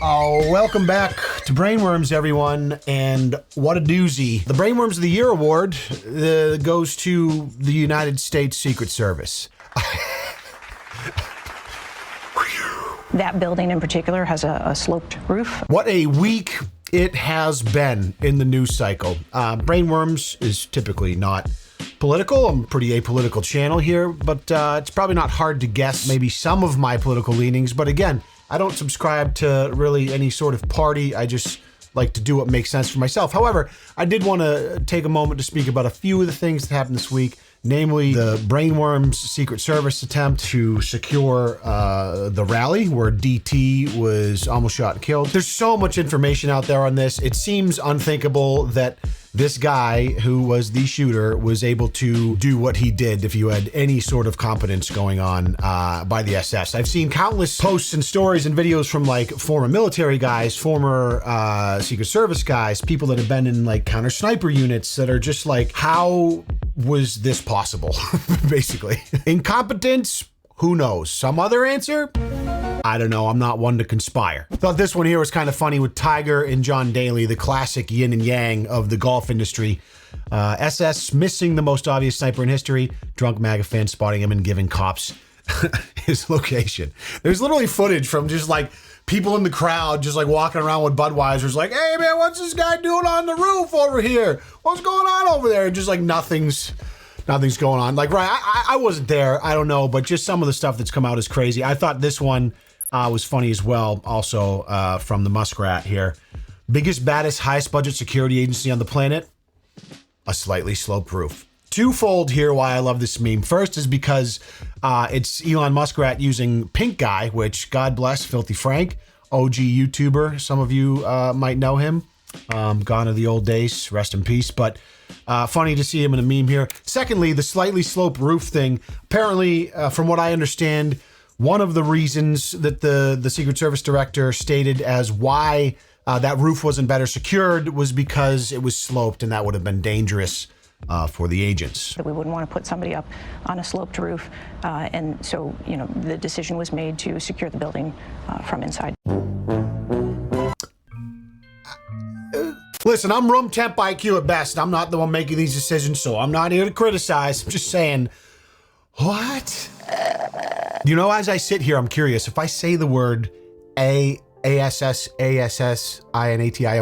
Oh, welcome back to Brainworms, everyone, and what a doozy. The Brainworms of the Year award goes to the United States Secret Service. That building in particular has a sloped roof. What a week it has been in the news cycle. Brainworms is typically not political. I'm a pretty apolitical channel here, but it's probably not hard to guess maybe some of my political leanings. But again, I don't subscribe to really any sort of party. I just like to do what makes sense for myself. However, I did want to take a moment to speak about a few of the things that happened this week, namely the Brainworms Secret Service attempt to secure the rally where DT was almost shot and killed. There's so much information out there on this. It seems unthinkable that this guy who was the shooter was able to do what he did if you had any sort of competence going on by the SS. I've seen countless posts and stories and videos from like former military guys, former Secret Service guys, people that have been in like counter sniper units that are just like, how was this possible? Basically. Incompetence? Who knows? Some other answer? I don't know. I'm not one to conspire. Thought this one here was kind of funny with Tiger and John Daly, the classic yin and yang of the golf industry. SS missing the most obvious sniper in history. Drunk MAGA fan spotting him and giving cops his location. There's literally footage from just like people in the crowd just like walking around with Budweisers like, hey man, what's this guy doing on the roof over here? What's going on over there? Just like nothing's going on. Like, right, I wasn't there. I don't know, but just some of the stuff that's come out is crazy. I thought this one was funny as well, also from the Muskrat here. Biggest, baddest, highest budget security agency on the planet? A slightly sloped roof. Twofold here why I love this meme. First is because it's Elon Muskrat using Pink Guy, which, God bless, Filthy Frank, OG YouTuber. Some of you might know him. Gone are the old days, rest in peace. But funny to see him in a meme here. Secondly, the slightly sloped roof thing. Apparently, from what I understand, one of the reasons that the Secret Service director stated as why that roof wasn't better secured was because it was sloped, and that would have been dangerous for the agents. We wouldn't want to put somebody up on a sloped roof, and so, you know, the decision was made to secure the building from inside. Listen, I'm room temp IQ at best. I'm not the one making these decisions, so I'm not here to criticize. I'm just saying, what? You know, as I sit here, I'm curious. If I say the word ASSINATIO,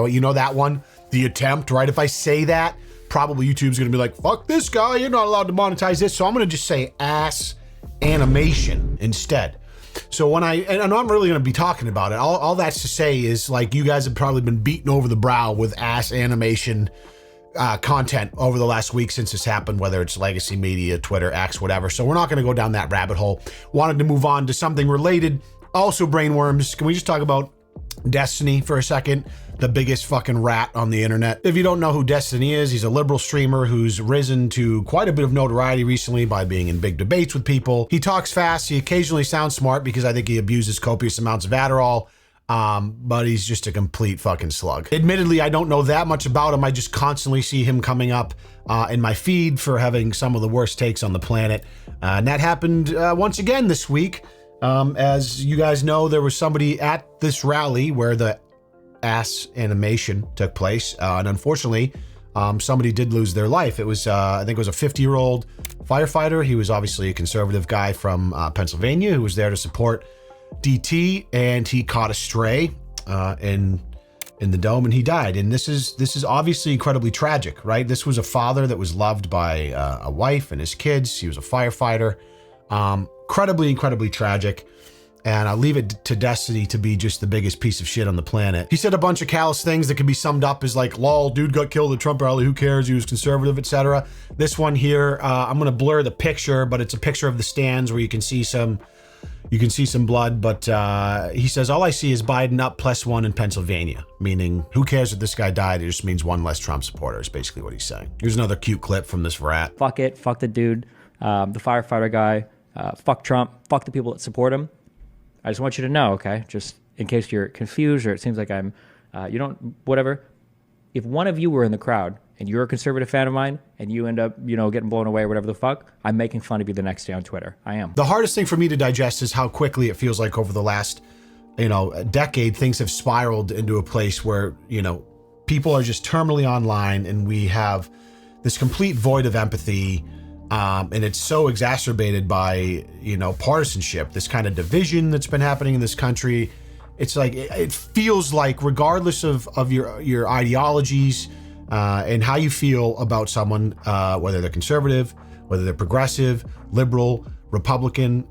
you know that one? The attempt, right? If I say that, probably YouTube's gonna be like, fuck this guy, you're not allowed to monetize this. So I'm gonna just say ass animation instead. So when and I'm not really gonna be talking about it. All that's to say is like, you guys have probably been beaten over the brow with ass animation content over the last week since this happened, whether it's legacy media, Twitter, X, whatever. So we're not gonna go down that rabbit hole. Wanted to move on to something related. Also Brainworms, can we just talk about Destiny for a second? The biggest fucking rat on the internet. If you don't know who Destiny is, he's a liberal streamer who's risen to quite a bit of notoriety recently by being in big debates with people. He talks fast, he occasionally sounds smart because I think he abuses copious amounts of Adderall, but he's just a complete fucking slug. Admittedly, I don't know that much about him. I just constantly see him coming up in my feed for having some of the worst takes on the planet. And that happened once again this week. As you guys know, there was somebody at this rally where the ass animation took place, and unfortunately somebody did lose their life. It was I think it was a 50-year-old firefighter. He was obviously a conservative guy from Pennsylvania who was there to support DT, and he caught a stray in the dome and he died. And this is obviously incredibly tragic, right? This was a father that was loved by a wife and his kids. He was a firefighter. Incredibly tragic. And I'll leave it to Destiny to be just the biggest piece of shit on the planet. He said a bunch of callous things that can be summed up as like, lol, dude got killed at Trump rally, who cares, he was conservative, etc. This one here, I'm gonna blur the picture, but it's a picture of the stands where you can see some blood, but he says, all I see is Biden up +1 in Pennsylvania, meaning who cares if this guy died, it just means one less Trump supporter is basically what he's saying. Here's another cute clip from this rat. Fuck it, fuck the dude, the firefighter guy, fuck Trump, fuck the people that support him. I just want you to know, okay, just in case you're confused or it seems like I'm, whatever. If one of you were in the crowd and you're a conservative fan of mine and you end up, getting blown away or whatever the fuck, I'm making fun of you the next day on Twitter. I am. The hardest thing for me to digest is how quickly it feels like over the last a decade, things have spiraled into a place where, people are just terminally online, and we have this complete void of empathy. And it's so exacerbated by, partisanship, this kind of division that's been happening in this country. It's like, it feels like regardless of your ideologies and how you feel about someone, whether they're conservative, whether they're progressive, liberal, Republican,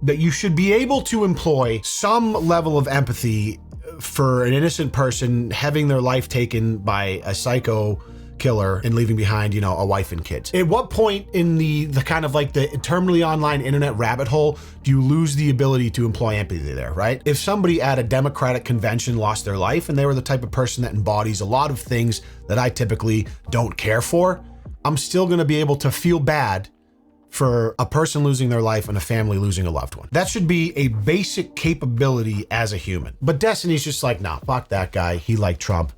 that you should be able to employ some level of empathy for an innocent person having their life taken by a psycho killer and leaving behind, a wife and kids. At what point in the kind of like the terminally online internet rabbit hole do you lose the ability to employ empathy there, right? If somebody at a Democratic convention lost their life and they were the type of person that embodies a lot of things that I typically don't care for, I'm still going to be able to feel bad for a person losing their life and a family losing a loved one. That should be a basic capability as a human. But Destiny's just like, nah, fuck that guy. He liked Trump.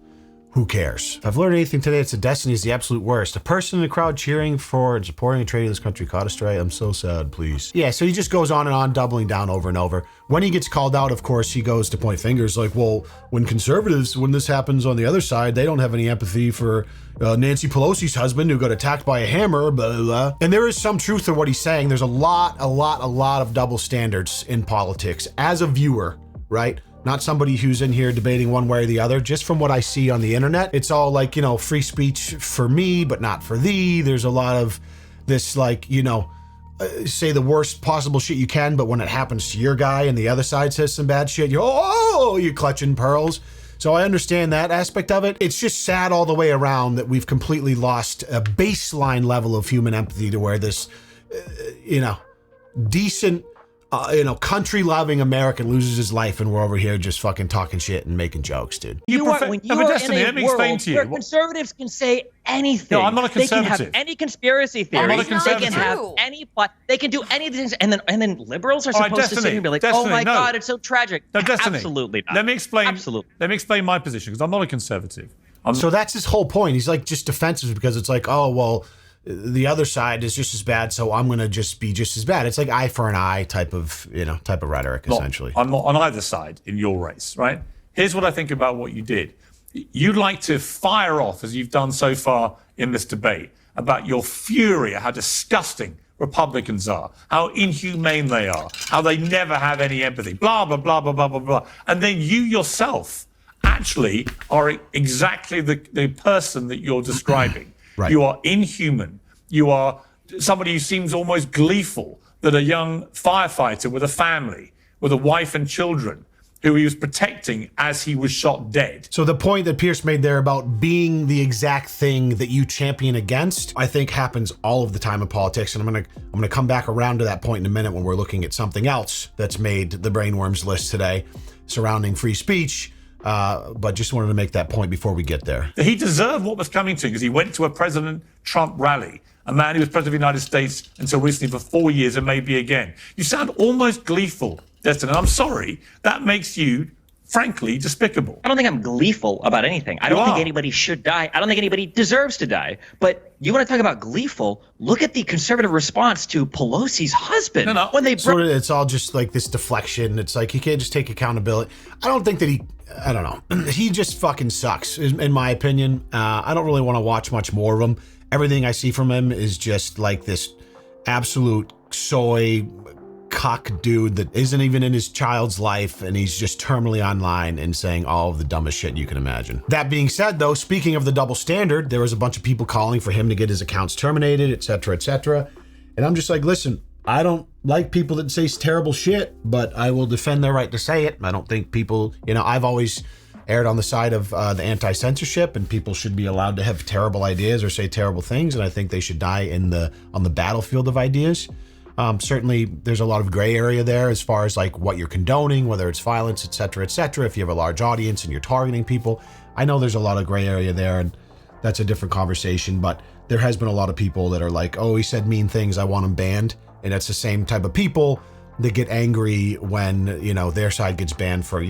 Who cares? If I've learned anything today, it's that Destiny is the absolute worst. A person in the crowd cheering for and supporting and trading this country caught astray. I'm so sad, please. Yeah, so he just goes on and on, doubling down over and over. When he gets called out, of course, he goes to point fingers like, well, when this happens on the other side, they don't have any empathy for Nancy Pelosi's husband who got attacked by a hammer, blah, blah, blah. And there is some truth to what he's saying. There's a lot of double standards in politics as a viewer, right? Not somebody who's in here debating one way or the other. Just from what I see on the internet, it's all like, free speech for me, but not for thee. There's a lot of this, like, say the worst possible shit you can, but when it happens to your guy and the other side says some bad shit, you're clutching pearls. So I understand that aspect of it. It's just sad all the way around that we've completely lost a baseline level of human empathy to where this, decent, country-loving American loses his life, and we're over here just fucking talking shit and making jokes, dude. When you are in a world where conservatives can say anything. No, I'm not a conservative. They can have any conspiracy theory. I'm not a conservative. They can have any plot. They can do any of these things, and then liberals are supposed to sit here and be like, "Oh my God, it's so tragic." No, Destiny. Absolutely not. Let me explain. Absolutely. Let me explain my position, because I'm not a conservative. So that's his whole point. He's like just defensive because it's like, oh well, the other side is just as bad, so I'm gonna just be just as bad. It's like eye for an eye type of rhetoric, essentially. I'm not on either side in your race, right? Here's what I think about what you did. You'd like to fire off, as you've done so far in this debate, about your fury at how disgusting Republicans are, how inhumane they are, how they never have any empathy, blah, blah, blah, blah, blah, blah, blah. And then you yourself actually are exactly the person that you're describing. Right. You are inhuman. You are somebody who seems almost gleeful that a young firefighter with a family, with a wife and children, who he was protecting as he was shot dead. So the point that Pierce made there about being the exact thing that you champion against, I think happens all of the time in politics. And I'm gonna come back around to that point in a minute when we're looking at something else that's made the Brainworms list today surrounding free speech. But just wanted to make that point before we get there. He deserved what was coming to him because he went to a President Trump rally, a man who was president of the United States until recently for 4 years and maybe again. You sound almost gleeful, Destin, and I'm sorry. That makes you, frankly, despicable. I don't think I'm gleeful about anything. I don't think anybody should die. I don't think anybody deserves to die. But you want to talk about gleeful? Look at the conservative response to Pelosi's husband. No. When they it's all just like this deflection. It's like he can't just take accountability. I don't think that I don't know. He just fucking sucks, in my opinion. I don't really want to watch much more of him. Everything I see from him is just like this absolute soy cuck dude that isn't even in his child's life, and he's just terminally online and saying all of the dumbest shit you can imagine. That being said, though, speaking of the double standard, there was a bunch of people calling for him to get his accounts terminated, etc., etc. And I'm just like, listen, I don't like people that say terrible shit, but I will defend their right to say it. I don't think people, I've always aired on the side of the anti-censorship, and people should be allowed to have terrible ideas or say terrible things, and I think they should die on the battlefield of ideas. Certainly, there's a lot of gray area there as far as like what you're condoning, whether it's violence, et cetera, if you have a large audience and you're targeting people. I know there's a lot of gray area there, and that's a different conversation, but there has been a lot of people that are like, oh, he said mean things, I want him banned. And that's the same type of people that get angry when, their side gets banned for,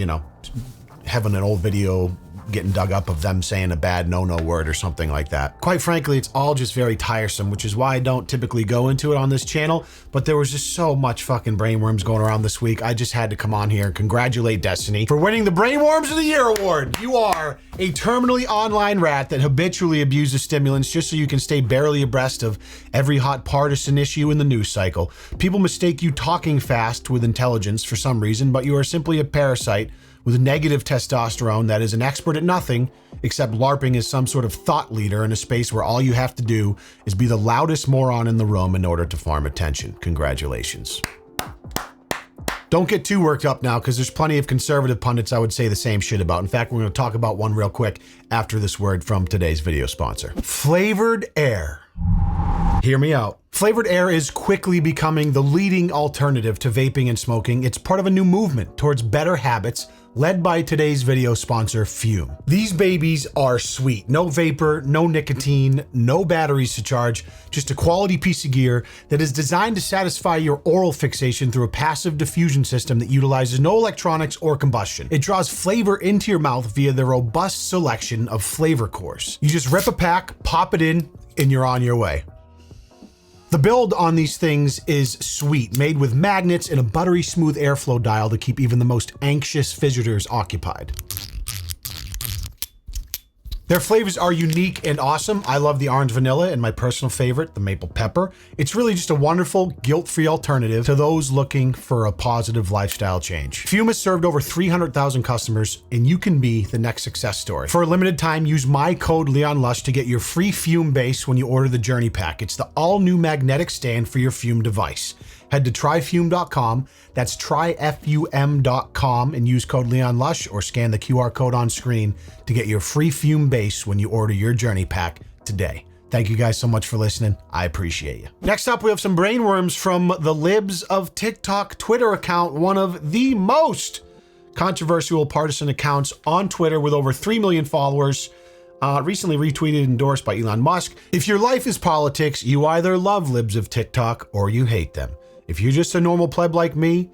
having an old video getting dug up of them saying a bad no-no word or something like that. Quite frankly, it's all just very tiresome, which is why I don't typically go into it on this channel, but there was just so much fucking brainworms going around this week. I just had to come on here and congratulate Destiny for winning the Brainworms of the Year award. You are a terminally online rat that habitually abuses stimulants just so you can stay barely abreast of every hot partisan issue in the news cycle. People mistake you talking fast with intelligence for some reason, but you are simply a parasite with negative testosterone that is an expert at nothing except LARPing as some sort of thought leader in a space where all you have to do is be the loudest moron in the room in order to farm attention. Congratulations. Don't get too worked up now, because there's plenty of conservative pundits I would say the same shit about. In fact, we're going to talk about one real quick after this word from today's video sponsor. Flavored air. Hear me out. Flavored air is quickly becoming the leading alternative to vaping and smoking. It's part of a new movement towards better habits led by today's video sponsor, Fume. These babies are sweet. No vapor, no nicotine, no batteries to charge, just a quality piece of gear that is designed to satisfy your oral fixation through a passive diffusion system that utilizes no electronics or combustion. It draws flavor into your mouth via the robust selection of flavor cores. You just rip a pack, pop it in, and you're on your way. The build on these things is sweet, made with magnets and a buttery smooth airflow dial to keep even the most anxious visitors occupied. Their flavors are unique and awesome. I love the orange vanilla and my personal favorite, the maple pepper. It's really just a wonderful, guilt-free alternative to those looking for a positive lifestyle change. Fume has served over 300,000 customers, and you can be the next success story. For a limited time, use my code LeonLush to get your free Fume base when you order the Journey Pack. It's the all-new magnetic stand for your Fume device. Head to tryfume.com, that's tryfum.com, and use code LeonLush or scan the QR code on screen to get your free Fume base when you order your Journey Pack today. Thank you guys so much for listening. I appreciate you. Next up, we have some brainworms from the Libs of TikTok Twitter account, one of the most controversial partisan accounts on Twitter with over 3 million followers. Recently retweeted and endorsed by Elon Musk. If your life is politics, you either love Libs of TikTok or you hate them. If you're just a normal pleb like me,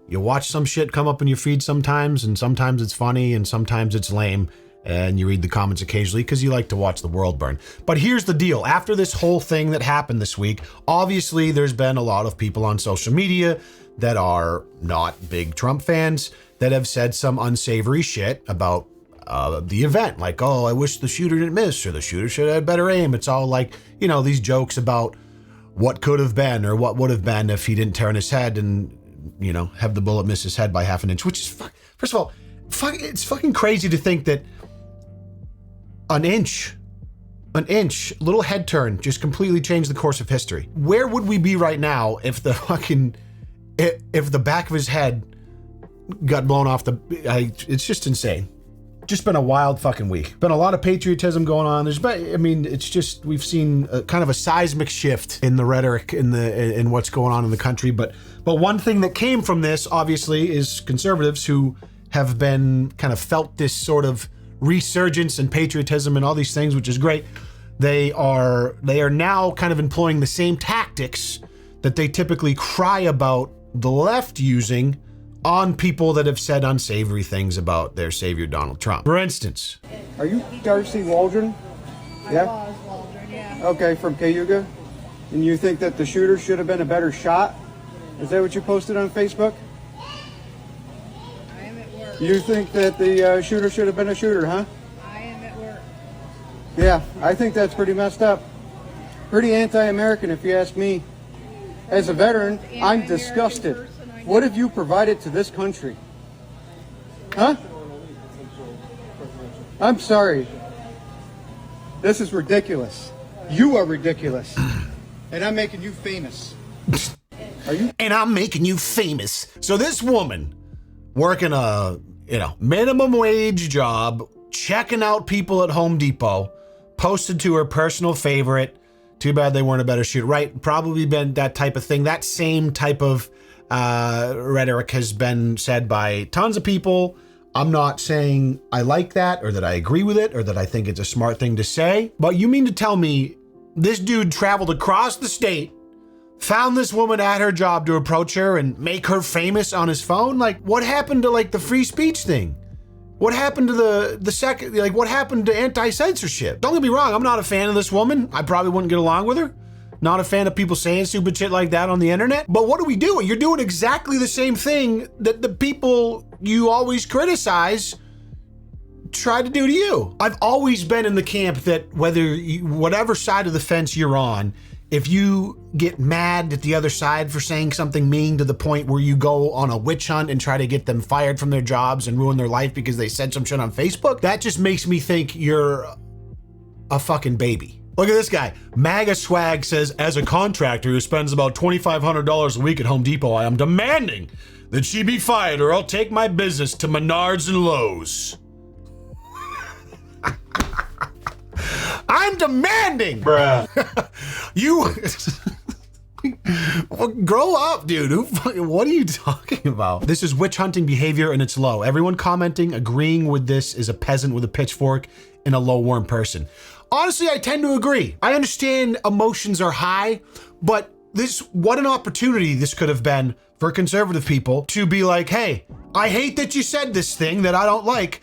you watch some shit come up in your feed sometimes, and sometimes it's funny and sometimes it's lame, and you read the comments occasionally because you like to watch the world burn. But here's the deal. After this whole thing that happened this week, obviously there's been a lot of people on social media that are not big Trump fans that have said some unsavory shit about the event. Like, oh, I wish the shooter didn't miss, or the shooter should have had better aim. It's all like, you know, these jokes about what could have been or what would have been if he didn't turn his head and, you know, have the bullet miss his head by half an inch, which is, first of all, it's fucking crazy to think that an inch, little head turn just completely changed the course of history. Where would we be right now if the back of his head got blown off it's just insane. Just been a wild fucking week. Been a lot of patriotism going on. There's been, I mean, it's just, we've seen a kind of a seismic shift in the rhetoric in what's going on in the country. But one thing that came from this, obviously, is conservatives who have been kind of felt this sort of resurgence in patriotism and all these things, which is great. They are now kind of employing the same tactics that they typically cry about the left using on people that have said unsavory things about their savior, Donald Trump. For instance, are you Darcy Waldron? Yeah? Waldron, yeah. Okay, from Cayuga? And you think that the shooter should have been a better shot? Is that what you posted on Facebook? I am at work. You think that the shooter should have been a shooter, huh? I am at work. Yeah, I think that's pretty messed up. Pretty anti-American, if you ask me. As a veteran, I'm disgusted. What have you provided to this country? Huh? I'm sorry. This is ridiculous. You are ridiculous. And I'm making you famous. Are you? And I'm making you famous. So this woman working a, minimum wage job, checking out people at Home Depot, posted to her personal favorite. Too bad they weren't a better shooter, right? Probably been that type of thing. That same type of rhetoric has been said by tons of people. I'm not saying I like that or that I agree with it or that I think it's a smart thing to say, but you mean to tell me this dude traveled across the state, found this woman at her job to approach her and make her famous on his phone? Like, what happened to like the free speech thing? What happened to the second, like what happened to anti-censorship? Don't get me wrong, I'm not a fan of this woman. I probably wouldn't get along with her. Not a fan of people saying stupid shit like that on the internet. But what are we doing? You're doing exactly the same thing that the people you always criticize try to do to you. I've always been in the camp that whatever side of the fence you're on, if you get mad at the other side for saying something mean to the point where you go on a witch hunt and try to get them fired from their jobs and ruin their life because they said some shit on Facebook, that just makes me think you're a fucking baby. Look at this guy. MAGA Swag says, as a contractor who spends about $2,500 a week at Home Depot, I am demanding that she be fired or I'll take my business to Menards and Lowe's. I'm demanding! Bruh. You... Well, grow up, dude. What are you talking about? This is witch hunting behavior and it's low. Everyone commenting, agreeing with this is a peasant with a pitchfork and a low worm person. Honestly, I tend to agree. I understand emotions are high, but what an opportunity this could have been for conservative people to be like, hey, I hate that you said this thing that I don't like,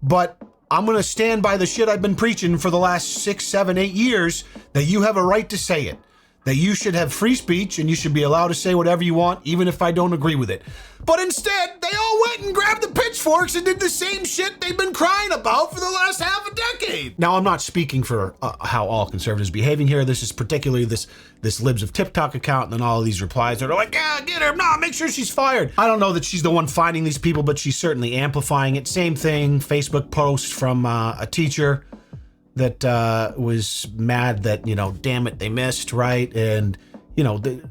but I'm gonna stand by the shit I've been preaching for the last 6, 7, 8 years, that you have a right to say it. That you should have free speech and you should be allowed to say whatever you want, even if I don't agree with it. But instead, they all went and grabbed the pitchforks and did the same shit they've been crying about for the last half a decade. Now, I'm not speaking for how all conservatives are behaving here. This is particularly this Libs of TikTok account and then all of these replies that are like, yeah, get her, no, make sure she's fired. I don't know that she's the one finding these people, but she's certainly amplifying it. Same thing, Facebook post from a teacher that was mad that, damn it, they missed, right? And,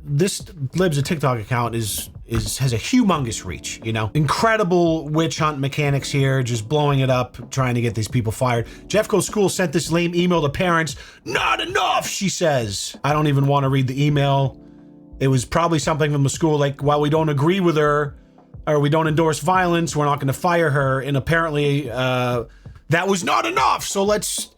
this Libs of TikTok account has a humongous reach, Incredible witch hunt mechanics here, just blowing it up, trying to get these people fired. Jeffco's school sent this lame email to parents. Not enough, she says. I don't even want to read the email. It was probably something from the school like, while we don't agree with her, or we don't endorse violence, we're not going to fire her. And apparently that was not enough. So let's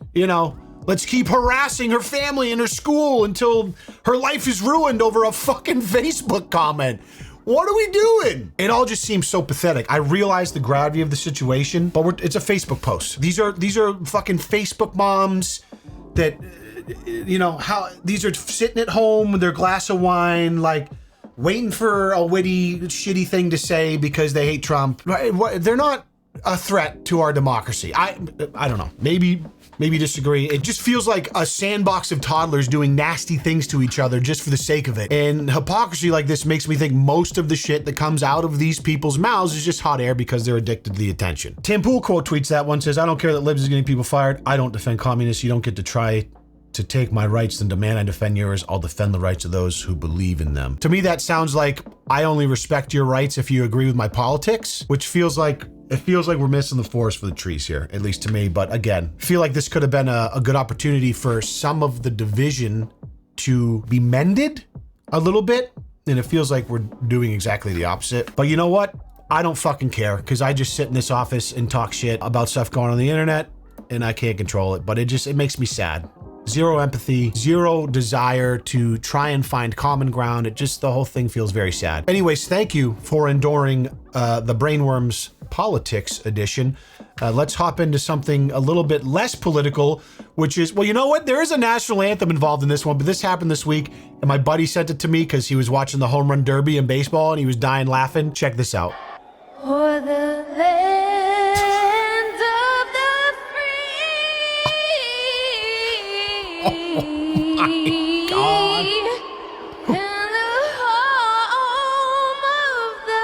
keep harassing her family and her school until her life is ruined over a fucking Facebook comment. What are we doing? It all just seems so pathetic. I realize the gravity of the situation, but it's a Facebook post. These are fucking Facebook moms that, these are sitting at home with their glass of wine, like waiting for a witty, shitty thing to say because they hate Trump. They're not a threat to our democracy. I don't know. Maybe disagree. It just feels like a sandbox of toddlers doing nasty things to each other just for the sake of it. And hypocrisy like this makes me think most of the shit that comes out of these people's mouths is just hot air because they're addicted to the attention. Tim Pool quote tweets that one, says, I don't care that Libs is getting people fired. I don't defend communists. You don't get to try to take my rights and demand I defend yours. I'll defend the rights of those who believe in them. To me, that sounds like I only respect your rights if you agree with my politics, which feels like we're missing the forest for the trees here, at least to me. But again, I feel like this could have been a good opportunity for some of the division to be mended a little bit. And it feels like we're doing exactly the opposite. But you know what? I don't fucking care, because I just sit in this office and talk shit about stuff going on the internet and I can't control it. But it makes me sad. Zero empathy, zero desire to try and find common ground. The whole thing feels very sad. Anyways, thank you for enduring the Brainworms Politics edition. Let's hop into something a little bit less political, which is, well, you know what? There is a national anthem involved in this one, but this happened this week, and my buddy sent it to me because he was watching the home run derby in baseball, and he was dying laughing. Check this out. For the land of the free. Oh my God. And the home of the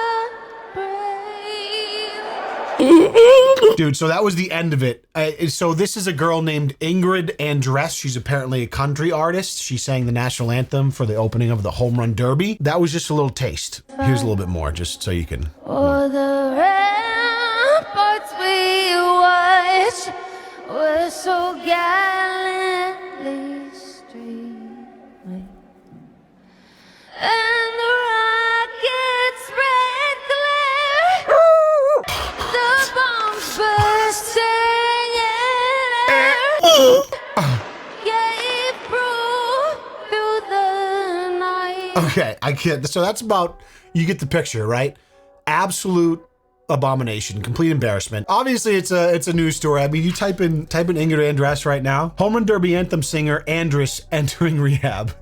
brave. Dude, so that was the end of it. So this is a girl named Ingrid Andress. She's apparently a country artist. She sang the national anthem for the opening of the home run derby. That was just a little taste. Here's a little bit more, just so you can. For the ramparts we watched were so gallantly streaming, and the rockets' red glare, the bombs bursting in air, gave proof through the night. Okay, I can't. So that's about, you get the picture, right? Absolute abomination, complete embarrassment. Obviously, it's a news story. I mean, you type in Ingrid Andress right now. Home Run Derby anthem singer Andress entering rehab.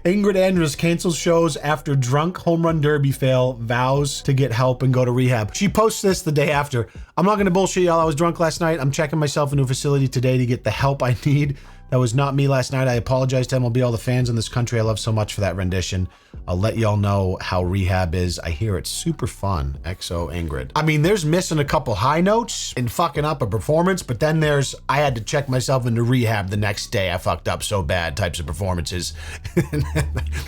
Ingrid Andress cancels shows after drunk home run derby fail, vows to get help and go to rehab. She posts this the day after. I'm not gonna bullshit y'all. I was drunk last night. I'm checking myself into a facility today to get the help I need. That was not me last night. I apologize to MLB, all the fans in this country I love so much for that rendition. I'll let y'all know how rehab is. I hear it's super fun. XO Ingrid. I mean, there's missing a couple high notes and fucking up a performance, but then there's, I had to check myself into rehab the next day. I fucked up so bad types of performances.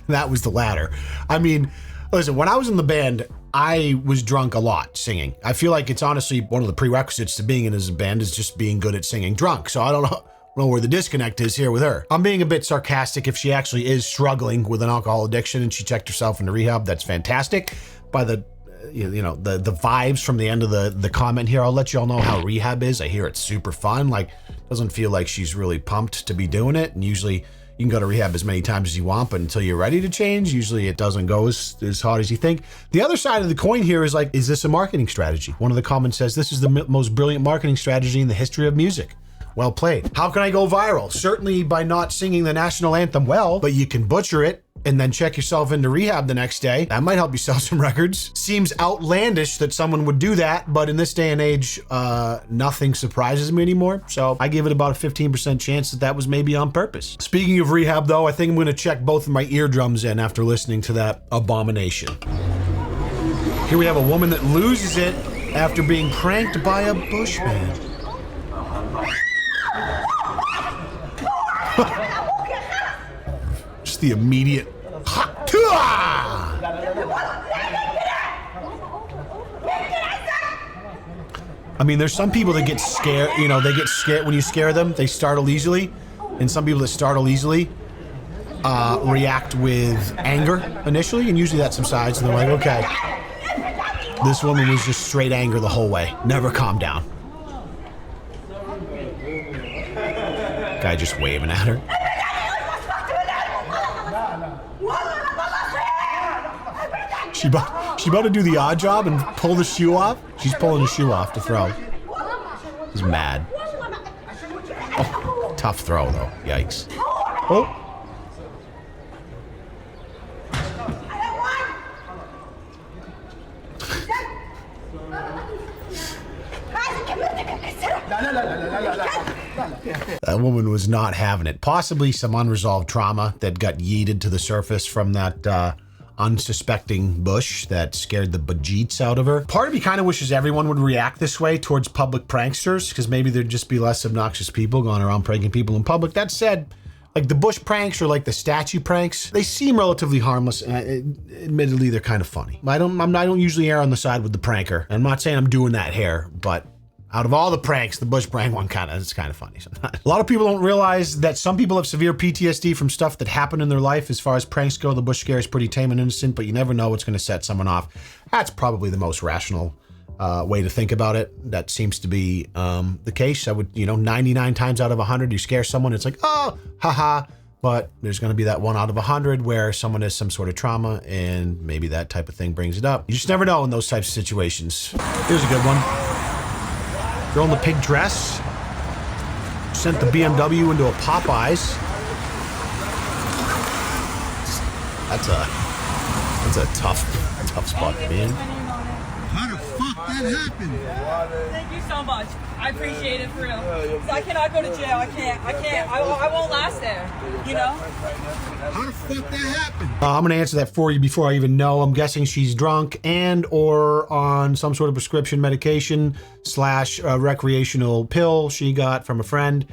That was the latter. I mean, listen, when I was in the band, I was drunk a lot singing. I feel like it's honestly one of the prerequisites to being in a band is just being good at singing drunk. So I don't know where the disconnect is here with her. I'm being a bit sarcastic. If she actually is struggling with an alcohol addiction and she checked herself into rehab, that's fantastic. By the the vibes from the end of the comment here, I'll let y'all know how rehab is. I hear it's super fun. Like, doesn't feel like she's really pumped to be doing it. And usually you can go to rehab as many times as you want, but until you're ready to change, usually it doesn't go as hard as you think. The other side of the coin here is like, is this a marketing strategy? One of the comments says, this is the most brilliant marketing strategy in the history of music. Well played. How can I go viral? Certainly by not singing the national anthem well, but you can butcher it and then check yourself into rehab the next day. That might help you sell some records. Seems outlandish that someone would do that, but in this day and age, nothing surprises me anymore. So I give it about a 15% chance that was maybe on purpose. Speaking of rehab though, I think I'm gonna check both of my eardrums in after listening to that abomination. Here we have a woman that loses it after being pranked by a bushman. Just the immediate I mean, there's some people that get scared, they get scared when you scare them, they startle easily. And some people that startle easily react with anger initially, and usually that subsides and they're like, okay. This woman was just straight anger the whole way, never calmed down. Guy just waving at her. She about to do the odd job and pull the shoe off. She's pulling the shoe off to throw. He's mad. Oh, tough throw though. Yikes. Oh. That woman was not having it. Possibly some unresolved trauma that got yeeted to the surface from that unsuspecting bush that scared the bejeets out of her. Part of me kind of wishes everyone would react this way towards public pranksters, because maybe there'd just be less obnoxious people going around pranking people in public. That said, like the bush pranks or like the statue pranks, they seem relatively harmless, and admittedly they're kind of funny. I don't usually err on the side with the pranker. I'm not saying I'm doing that here, but out of all the pranks, the bush prank one it's kind of funny sometimes. A lot of people don't realize that some people have severe PTSD from stuff that happened in their life. As far as pranks go, the bush scare is pretty tame and innocent, but you never know what's going to set someone off. That's probably the most rational way to think about it. That seems to be the case. I would, 99 times out of 100, you scare someone, it's like, oh, haha. But there's going to be that 1 out of 100 where someone has some sort of trauma and maybe that type of thing brings it up. You just never know in those types of situations. Here's a good one. Girl in the pink dress sent the BMW into a Popeyes. That's a tough spot to be in. How the fuck that happened? Thank you so much. I appreciate it for real. 'Cause I cannot go to jail. I can't. I won't last there. How the fuck that happened? I'm gonna answer that for you before I even know. I'm guessing she's drunk and or on some sort of prescription medication / recreational pill she got from a friend.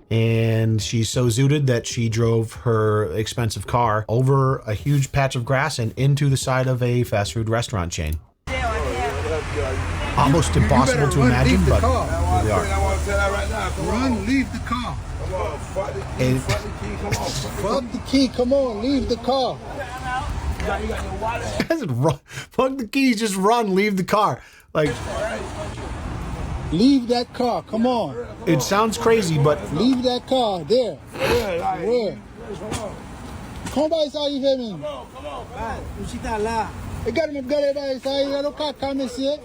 And she's so zooted that she drove her expensive car over a huge patch of grass and into the side of a fast food restaurant chain. Almost impossible to imagine, but here we are. Run, leave the car. Fuck the key, come on, leave the car. Fuck the keys, just run, leave the car. Like, leave that car, come on. It sounds crazy, but leave that car there. Where? Come by inside, you hear me? Come on. Regarde, mon gars, là, ça y est, le car, comme ici.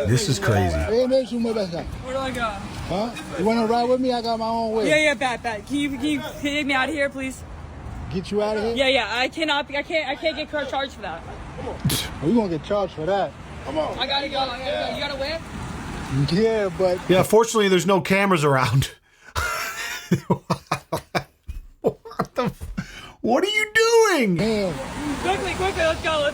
This is crazy. Where do I go? Huh? You want to ride with me? I got my own way. Yeah, bet. Can you take me out of here, please? Get you out of here? Yeah. I can't get charged for that. We're going to get charged for that. Come on. I gotta go. You gotta win? Yeah, but... Yeah, fortunately, there's no cameras around. What are you doing? Man. Quickly, let's go.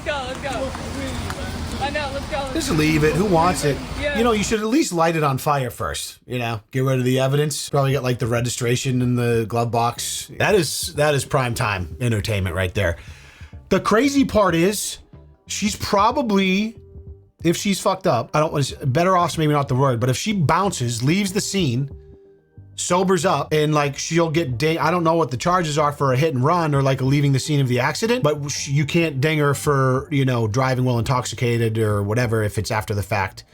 I know, let's go. Just leave it. Who wants it? Yeah. You know, you should at least light it on fire first. You know, get rid of the evidence. Probably get like the registration in the glove box. That is prime time entertainment right there. The crazy part is, she's probably, if she's fucked up, I don't want to, better off's maybe not the word, but if she bounces, leaves the scene, sobers up, and like she'll get I don't know what the charges are for a hit and run or like leaving the scene of the accident, but you can't ding her for, you know, driving while intoxicated or whatever if it's after the fact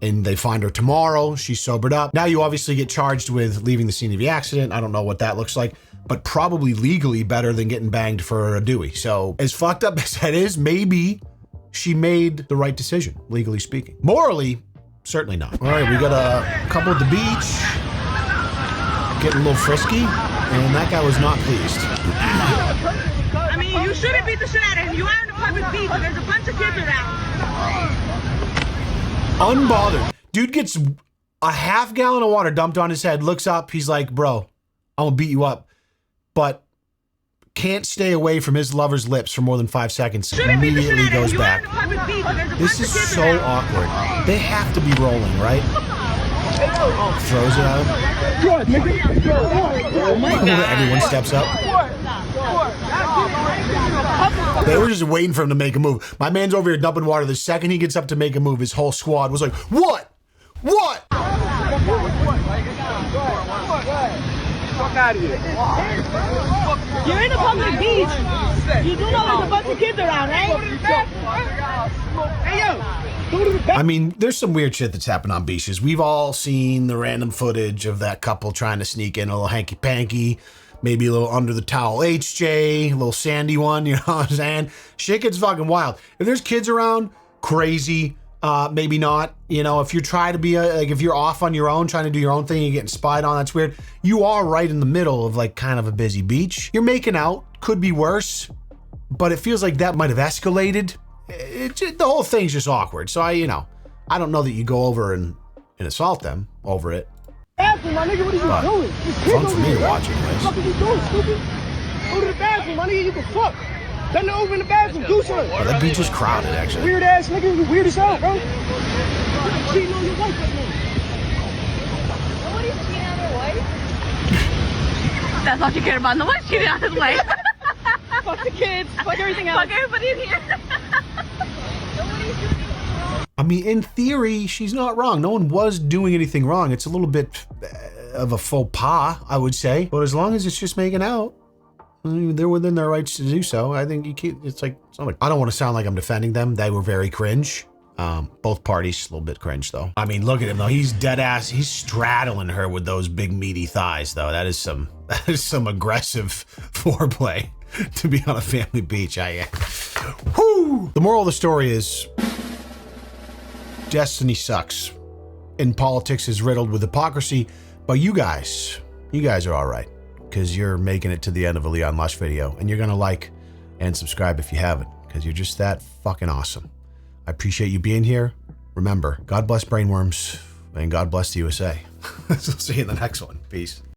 and they find her tomorrow, she's sobered up. Now you obviously get charged with leaving the scene of the accident. I don't know what that looks like, but probably legally better than getting banged for a Dewey. So as fucked up as that is, maybe she made the right decision, legally speaking. Morally, certainly not. All right, we got a couple at the beach. Getting a little frisky, and that guy was not pleased. I mean, you shouldn't beat the shit out of him. You are in a public beach, and there's a bunch of kids around. Unbothered. Dude gets a half gallon of water dumped on his head, looks up, he's like, bro, I'm gonna beat you up. But can't stay away from his lover's lips for more than 5 seconds. Immediately goes back. This is so awkward. They have to be rolling, right? Throws it at him. Oh my God. Everyone steps up. They were just waiting for him to make a move. My man's over here dumping water. The second he gets up to make a move, his whole squad was like, what? What? Fuck out of here. You're in a public beach. You do know there's a bunch of kids around, right? Hey, yo. I mean, there's some weird shit that's happened on beaches. We've all seen the random footage of that couple trying to sneak in a little hanky-panky, maybe a little under the towel HJ, a little sandy one, you know what I'm saying? Shit gets fucking wild. If there's kids around, crazy, maybe not. You know, if you're trying to be, like if you're off on your own, trying to do your own thing, you're getting spied on, that's weird. You are right in the middle of like kind of a busy beach. You're making out, could be worse, but it feels like that might have escalated. The whole thing's just awkward. So I don't know that you go over and assault them over it. Bathroom, my nigga, what are you doing? Fun for me to watch it, guys. What the fuck are you doing, stupid? Go to the bathroom, my nigga, you can fuck. Bend over in the bathroom, do something. Oh, that beach is crowded, actually. Weird ass nigga, you weird as hell, bro. You cheating on your wife, Nobody's cheating on their wife. That's all you care about. No one's cheating on his wife. Fuck the kids. Fuck everything else. Fuck everybody in here. I mean, in theory, she's not wrong. No one was doing anything wrong. It's a little bit of a faux pas, I would say. But as long as it's just making out, I mean, they're within their rights to do so. I think you can't, it's not like, I don't want to sound like I'm defending them. They were very cringe. Both parties, a little bit cringe though. I mean, look at him though. He's dead ass. He's straddling her with those big meaty thighs though. That is some aggressive foreplay to be on a family beach. Whoo! The moral of the story is destiny sucks and politics is riddled with hypocrisy, but you guys are all right because you're making it to the end of a Leon Lush video and you're going to like and subscribe if you haven't because you're just that fucking awesome. I appreciate you being here. Remember, God bless Brainworms and God bless the USA. So see you in the next one. Peace.